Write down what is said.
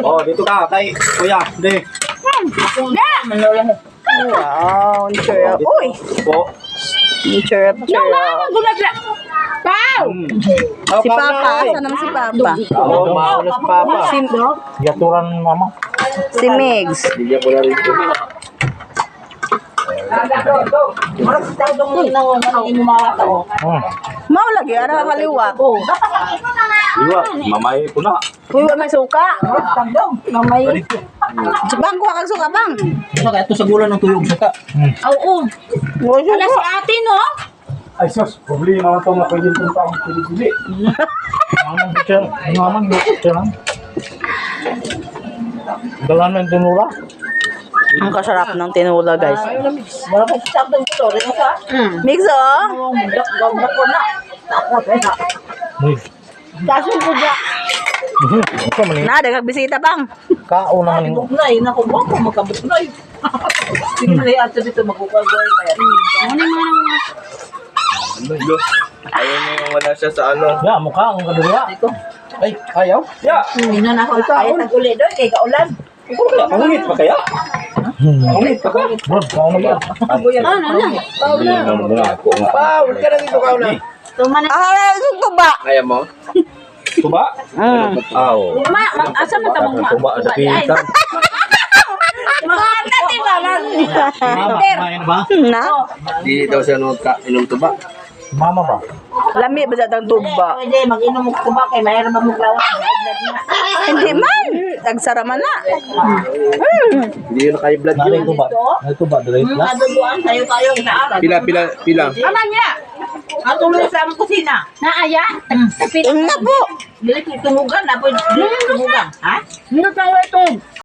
Oh, dito ka kay Kuya. Hindi. Wow, ang sarap. Uy, Po. ang sarap. Pau! Si Papa, asa naman si Papa? Oo, mauna si Papa. Gaturan mama. Si Migs. Bigyan ko na rin ito. Mau lagi, ada kaliwat. Iwa, mamay ko na. Uy, wala may suka. Bang, kuha kang suka, bang. Saka ito sa gulan ng tuyog saka. Oo. Ala si ate, no? Ay, sus, problema man ito nga pwede itong taong pili-pili. Mamang bitya, mamang bitya lang. Dalan ng tinula. Ang kasarap ng tinula, guys. Wala pa sabdong ito, rin ka. Migs, oh. Uy. Kaso ko dyan. Ito man Na, dagang bisita, bang. kao naman yung Bugnay, naku mo ako magkabugnay. Sige na yung ato dito magkukagawin kaya. Ano yung mga Ayaw niya wala siya sa ano. ya mukha ang kadura. Ay, ayaw. Ya, Ina na ako kaya taguli doon kay kaulan. pangungit pa kaya? Pangungit pa kaya? Bro, kao na ba? Pa, huwag ka na dito ka na. tumanan? Ah, ito ba? Kaya mo? Tuba? Aw. Asa mo tamang Tuba, dapitan. Mga natin ba? Main ba? Na? Di daw siya inom tuba. Mama ba? Lami ba sa tang tuba? Pwede mag-inom mo kuba kay mayroon ba mong lawas. Hindi man. Nagsaraman na. Hindi yun naka-blood Nalay yun. ko ba? Nalay ko ba? Dalay plus? Aduduan tayo tayo sa aral. Pila. Ama niya. Atuloy sa among kusina. Naaya. Tingnan po. Dili tumugan na po. Dili tumugan. Ha? Ano tayo ito?